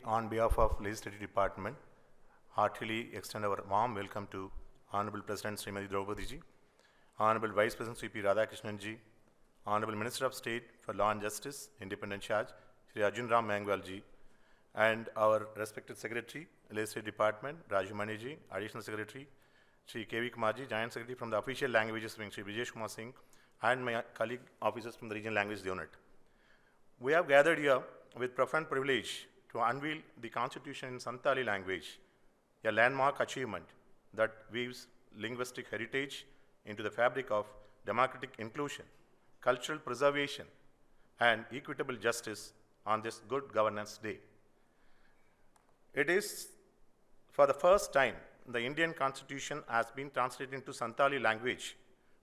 on behalf of Legislative Department, heartily extend our warm welcome to Honorable President Srimati Draupadi ji, Honorable Vice President Sri P. Radhakrishnan ji, Honorable Minister of State for Law and Justice, Independent Charge, Sri Arjun Ram Mangwal ji, and our respected Secretary, Legislative Department, Raju Mani ji, Additional Secretary, Sri K.V. Kumar ji, Joint Secretary from the Official Languages Wing, Sri Brijesh Kumar Singh, and my colleague officers from the Regional Language Unit. We have gathered here with profound privilege to unveil the Constitution in Santali language, a landmark achievement that weaves linguistic heritage into the fabric of democratic inclusion, cultural preservation, and equitable justice on this Good Governance Day. It is for the first time the Indian Constitution has been translated into Santali language,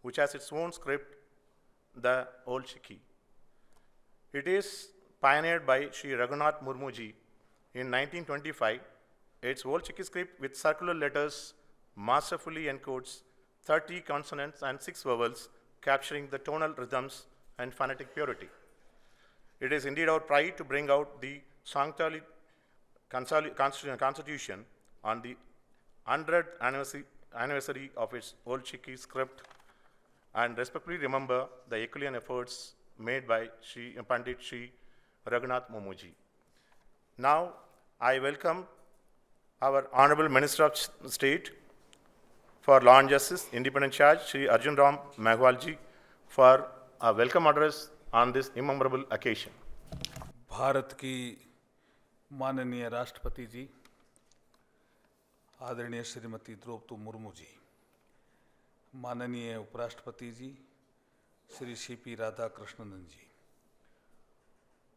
which has its own script, the Old Chiki. It is pioneered by Sri Raghunath Murmu ji in 1925. Its Old Chiki script with circular letters masterfully encodes 30 consonants and 6 vowels, capturing the tonal rhythms and phonetic purity. It is indeed our pride to bring out the Santali Constitution on the 100th anniversary of its Old Chiki script, and respectfully remember the Herculean efforts made by Pandit Sri Raghunath Murmu ji. Now, I welcome our Honorable Minister of State for Law and Justice, Independent Charge, Sri Arjun Ram Mangwal ji, for a welcome address on this immemorable occasion. Bharat की माननीय राष्ट्रपति जी, आदरणीय श्रीमती द्रौपदी मुर्मू जी, माननीय उपराष्ट्रपति जी Shri CP. Radhakrishnan जी,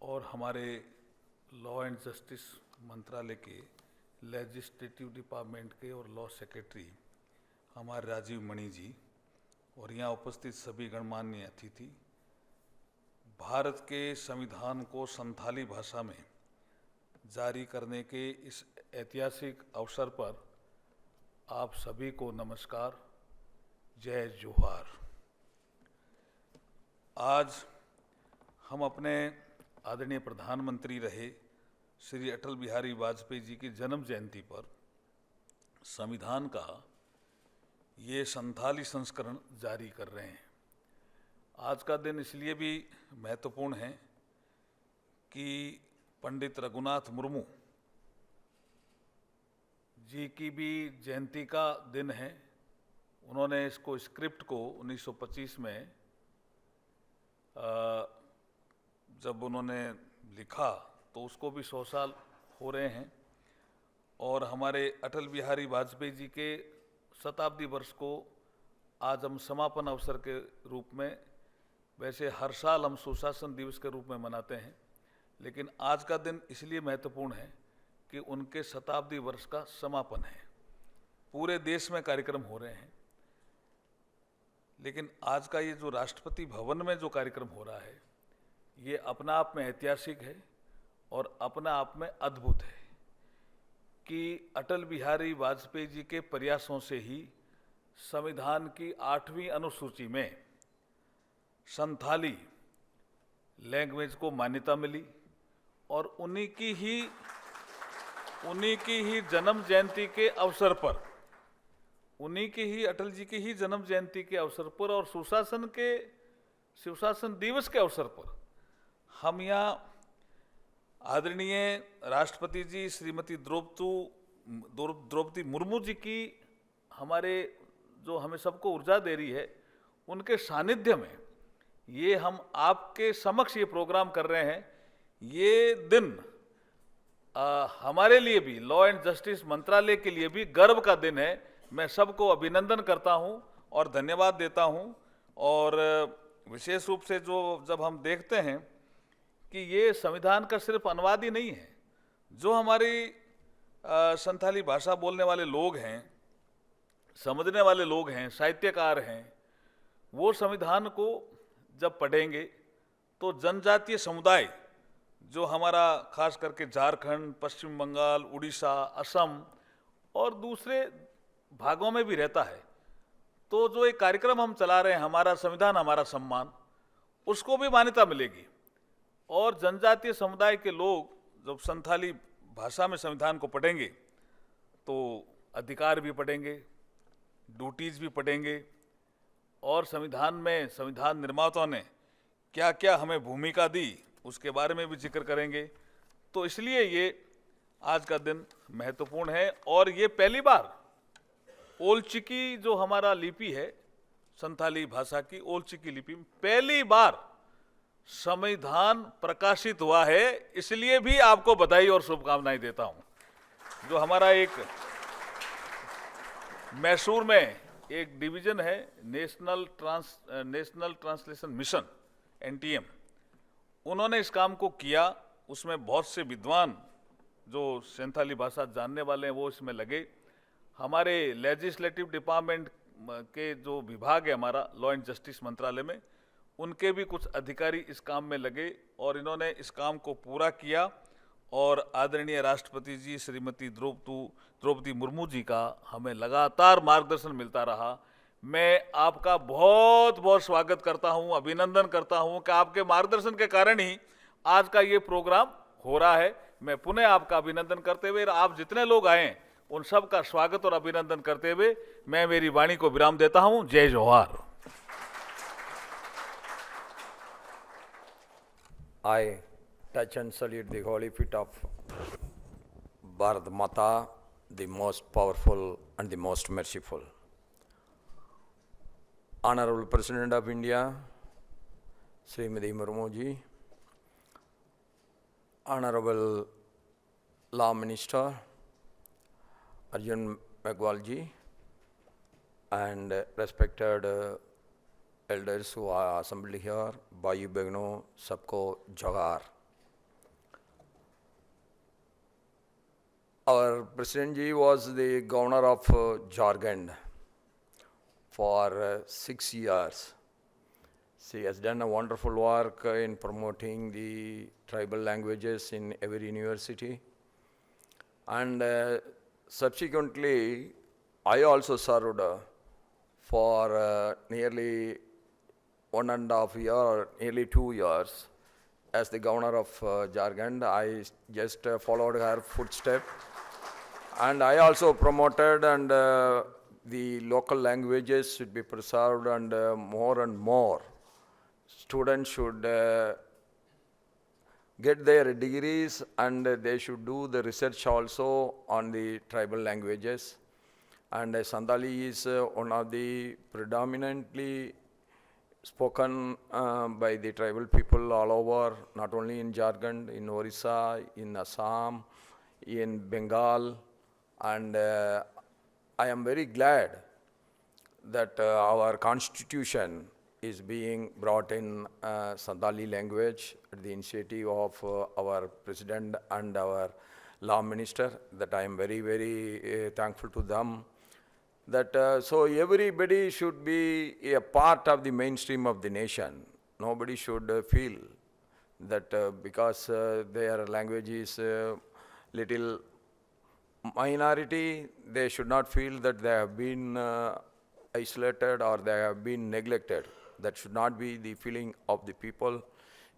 और हमारे law and justice मंत्रालय के लेजिस्लेटिव डिपार्टमेंट के और लॉ सेक्रेटरी हमारे राजीव मणि जी, और यहाँ उपस्थित सभी गणमान्य अतिथि, भारत के संविधान को संथाली भाषा में जारी करने के इस ऐतिहासिक अवसर पर आप सभी को नमस्कार, जय जोहार। आज हम अपने आदरणीय प्रधानमंत्री रहे श्री अटल बिहारी वाजपेयी जी की जन्म जयंती पर संविधान का ये संथाली संस्करण जारी कर रहे हैं। आज का दिन इसलिए भी महत्वपूर्ण है कि पंडित रघुनाथ मुर्मू जी की भी जयंती का दिन है। उन्होंने इसको स्क्रिप्ट को 1925 में जब उन्होंने लिखा तो उसको भी 100 साल हो रहे हैं, और हमारे अटल बिहारी वाजपेयी जी के शताब्दी वर्ष को आज हम समापन अवसर के रूप में, वैसे हर साल हम सुशासन दिवस के रूप में मनाते हैं, लेकिन आज का दिन इसलिए महत्वपूर्ण है कि उनके शताब्दी वर्ष का समापन है। पूरे देश में कार्यक्रम हो रहे हैं, लेकिन आज का ये जो राष्ट्रपति भवन में जो कार्यक्रम हो रहा है, ये अपना आप में ऐतिहासिक है और अपना आप में अद्भुत है कि अटल बिहारी वाजपेयी जी के प्रयासों से ही संविधान की 8वीं अनुसूची में संथाली लैंग्वेज को मान्यता मिली, और उन्हीं की ही जन्म जयंती के अवसर पर, उन्हीं की ही अटल जी की ही जन्म जयंती के अवसर पर और सुशासन दिवस के अवसर पर हम यहाँ आदरणीय राष्ट्रपति जी श्रीमती द्रौपदी मुर्मू जी की हमारे जो हमें सबको ऊर्जा दे रही है, उनके सानिध्य में ये हम आपके समक्ष ये प्रोग्राम कर रहे हैं। ये दिन हमारे लिए भी, लॉ एंड जस्टिस मंत्रालय के लिए भी गर्व का दिन है। मैं सबको अभिनंदन करता हूं और धन्यवाद देता हूं, और विशेष रूप से जब हम देखते हैं कि ये संविधान का सिर्फ अनुवाद ही नहीं है, जो हमारी संथाली भाषा बोलने वाले लोग हैं, समझने वाले लोग हैं, साहित्यकार हैं, वो संविधान को जब पढ़ेंगे तो जनजातीय समुदाय जो हमारा खास करके झारखंड, पश्चिम बंगाल, उड़ीसा, असम और दूसरे भागों में भी रहता है, तो जो एक कार्यक्रम हम चला रहे हैं, हमारा संविधान हमारा सम्मान, उसको भी मान्यता मिलेगी। और जनजातीय समुदाय के लोग जब संथाली भाषा में संविधान को पढ़ेंगे तो अधिकार भी पढ़ेंगे, ड्यूटीज भी पढ़ेंगे, और संविधान में संविधान निर्माताओं ने क्या क्या हमें भूमिका दी उसके बारे में भी जिक्र करेंगे। तो इसलिए ये आज का दिन महत्वपूर्ण है। और ये पहली बार ओल चिकी जो हमारा लिपि है, संथाली भाषा की ओल चिकी लिपि में पहली बार संविधान प्रकाशित हुआ है, इसलिए भी आपको बधाई और शुभकामनाएं देता हूं। जो हमारा एक मैसूर में एक डिवीजन है, नेशनल ट्रांसलेशन मिशन NTM, उन्होंने इस काम को किया। उसमें बहुत से विद्वान जो संथाली भाषा जानने वाले हैं वो इसमें लगे। हमारे लेजिस्लेटिव डिपार्टमेंट के जो विभाग है हमारा लॉ एंड जस्टिस मंत्रालय में, उनके भी कुछ अधिकारी इस काम में लगे और इन्होंने इस काम को पूरा किया। और आदरणीय राष्ट्रपति जी श्रीमती द्रौपदी मुर्मू जी का हमें लगातार मार्गदर्शन मिलता रहा। मैं आपका बहुत बहुत स्वागत करता हूं, अभिनंदन करता हूं कि आपके मार्गदर्शन के कारण ही आज का ये प्रोग्राम हो रहा है। मैं पुनः आपका अभिनंदन करते हुए, आप जितने लोग आए उन सब का स्वागत और अभिनंदन करते हुए मैं मेरी वाणी को विराम देता हूं। जय जोहार। I touch and salute the holy feet of Bharat Mata, the most powerful and the most merciful. Honorable President of India, Srimati Murmu ji, Honorable Law Minister Arjun Megwal ji, and respected elders who are assembled here, Bhai Begno, Sabko Jogar. Our President ji was the governor of Jharkhand for 6 years. She has done a wonderful work in promoting the tribal languages in every university. And subsequently, I also served for nearly 1.5 years, or nearly 2 years, as the governor of Jharkhand. I just followed her footsteps. And I also promoted and the local languages should be preserved, and more students should get their degrees, and they should do the research also on the tribal languages. And Santali is one of the predominantly spoken by the tribal people all over, not only in Jharkhand, in Orissa, in Assam, in Bengal. And I am very glad that our constitution is being brought in Santali language at the initiative of our president and our law minister, that I am very, very thankful to them. That so everybody should be a part of the mainstream of the nation. Nobody should feel that because their language is little minority, they should not feel that they have been isolated or they have been neglected. That should not be the feeling of the people.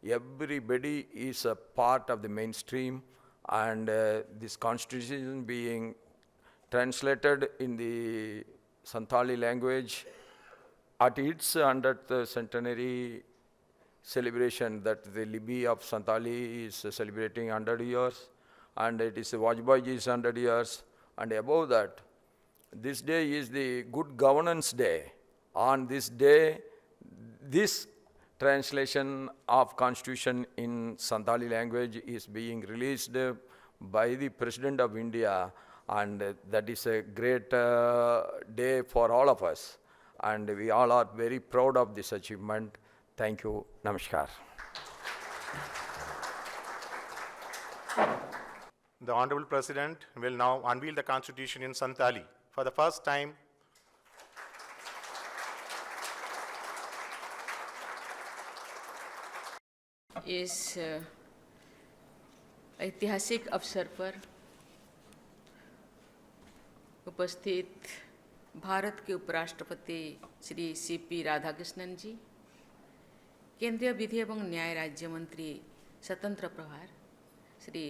Everybody is a part of the mainstream, and this constitution being translated in the Santali language at its 100th centenary celebration, that the Libby of Santali is celebrating 100 years, and it is Vajpayee ji's 100 years, and above that, this day is the Good Governance Day. On this day, this translation of Constitution in Santali language is being released by the President of India, and that is a great day for all of us, and we all are very proud of this achievement. Thank you. Namaskar. The Honorable President will now unveil the Constitution in Santali. For the first time, इस ऐतिहासिक अवसर पर उपस्थित भारत के उपराष्ट्रपति Shri CP Radhakrishnan जी, केंद्रीय विधि एवं न्याय राज्य मंत्री स्वतंत्र प्रभार श्री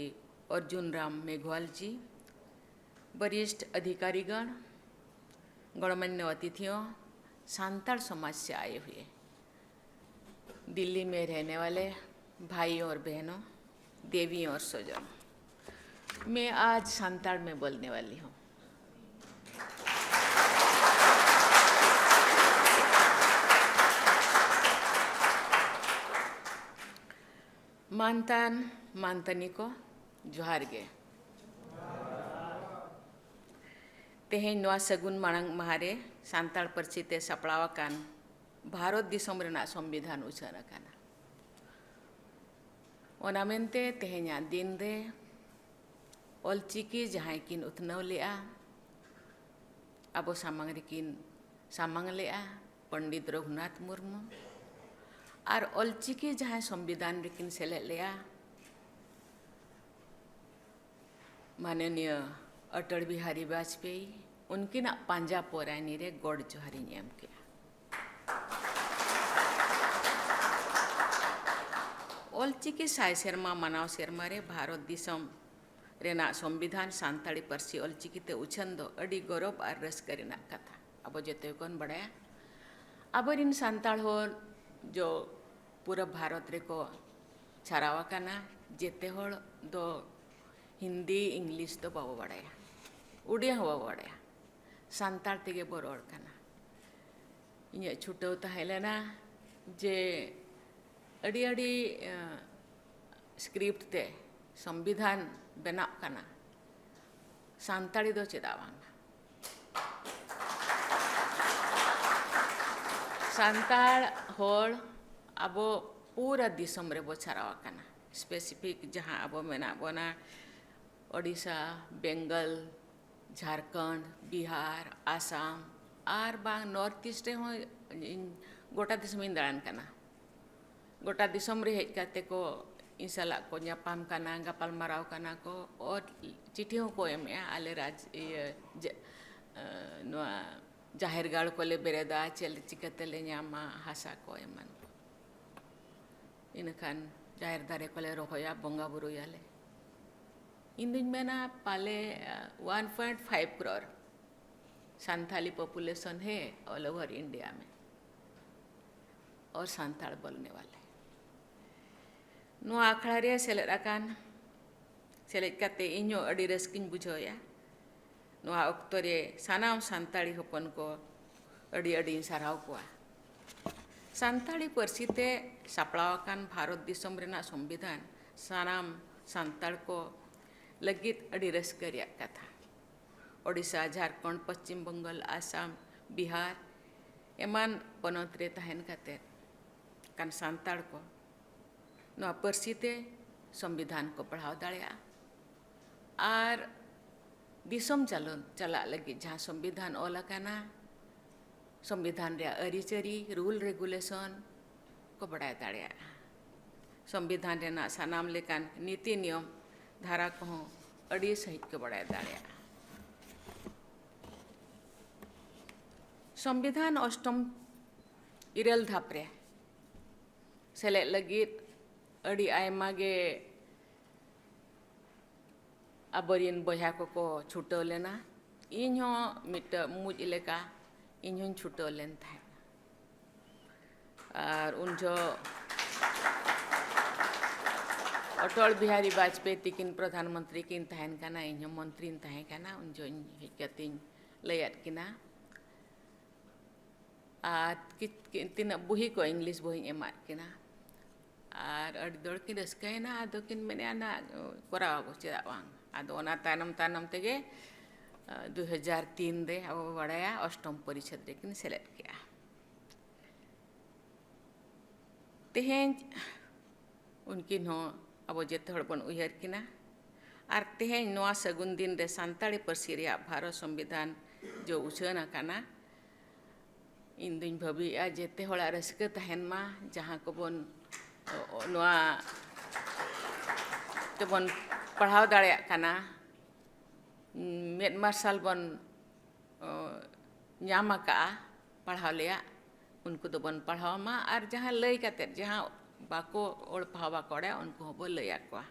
अर्जुन राम मेघवाल जी, वरिष्ठ अधिकारीगण, गणमान्य अतिथियों, सांताल समाज से आए हुए दिल्ली में रहने वाले भाइयों और बहनों, देवियों और स्वजनों, मैं आज सांताल में बोलने वाली हूँ। मानतान मानतनी को जोहार गे। तेहें नवा सगुन मांग महारे सांताल पार्सी ते सपड़ावाकान भारत दिसोम रेना संविधान उछान अकाना। ओना मेनते तेहें दिन रे ऑलचिकी जहां किन उतनाव लेआ अबो सामांग रे किन सामांग लेआ पंडित रघुनाथ मुर्मू और ऑलचिकी जहां संविधान रे किन सेले लेआ माननीय अटल बिहारी वाजपेयी उनकी ना पांजा पोरानी रे गोड़ जोहारी नियम किया। ऑलचिकी साय सेरमा मनाव सेरमा रे भारत दिसम रेना संविधान सांताली पार्सी ऑलचिकी ते उछन दो अड़ी गौरव और रस्का रेना कथा अब जेते कोन बड़ाया अब इन सांताल हो जो पूरा भारत रे को छारावा काना जेते होड़ दो हिंदी इंग्लिश तो बाबो बड़ाया उड़िया हो बड़ाया सांताल तेगे बरोड़ काना इन्हें छुट्टो ताहेलेना जे अड़ी अड़ी स्क्रिप्ट ते संविधान बनाव काना सांताली दो चेदावांगा सांताल होड़ अबो पूरा दिसम रे बो छारावा काना स्पेसिफिक जहां अबो मेना बोना ओडिशा, बेंगल, झारखंड, बिहार, आसाम और बांग नॉर्थ ईस्ट रे हो गोटा दिसम इन दाड़ान काना गोटा दिसम रे हेज काते को इंसाला को न्यापाम काना गापाल माराव काना को और चिट्ठियों को एमे आले राज जाहिर गाड़ को ले बेरेदा चल चिकते ले न्यामा हासा को एमन इनखान जाहिर दारे को ले रोहोया बोंगा बुरु याले इन दिन में ना पाले 1.5 करोड़ सांथाली पॉपुलेशन है ऑल ओवर इंडिया में और सांताल बोलने वाले नो आखड़ा रे सेलेराकान सेलेज काते इñो अड़ी रस्किन बुझोया नो ऑक्तो रे सानाम सांताली होपन को अड़ी अड़ी साराव कोआ सांताली पार्सी ते सापड़ावाकान भारत दिसम रेना संविधान सानाम सांताल को लगित अड़ी रस्का रेयाग कथा ओडिशा, झारखंड, पश्चिम बंगाल, आसाम, बिहार एमान पनत रे तहन काते कान सांताल को नवा पार्सी ते संविधान को पढ़ाव दाड़ेया और दिसम चला लगी जहाँ संविधान ओला काना संविधान रे अरिचरी रूल रेगुलेशन को बढ़ाया दाड़ेया संविधान रे ना सानाम लेकान नीति नियम धारा को अड़ी सहित के बढ़ाया दाड़ेया संविधान अष्टम इरल धापरे सेले लगित अड़ी आयमा गे अबरियन बया को छुटो लेना इन हो मिट मुज लेका इन हो छुटो लेन था और उन जो अटल बिहारी वाजपेयी तिकिन प्रधानमंत्री किन तहन काना इन मंत्री तहन काना उन जो हिकतिन लयात किना तीन बुही को इंग्लिश बुही एमात किना और अड़ी दौड़ की रस्कायना आदो किन मैंने आना कोराव चेदा वांग आदो ओना तानम तानम तेगे 2003 रे अब बड़ाया अष्टम परिषद रे किन सेलेक्ट किया तेहें उनकिन हो अब जेते हड़ बन उयहर किना और तेहें नवा सगुन दिन रे सांताली पार्सी रे भारत संविधान जो उछान अकाना इन दिन भाविया जेते हड़ा रस्का तहन मा जहाँ को बन नवा तो बन पढ़ाव दाड़े काना मेद मार्शल बन न्यामा का पढ़ाव लिया उनको तो बन पढ़ाव मा और जहाँ लय काते जहाँ बाको ओड़ पढ़ावा कोड़े उनको हो लया को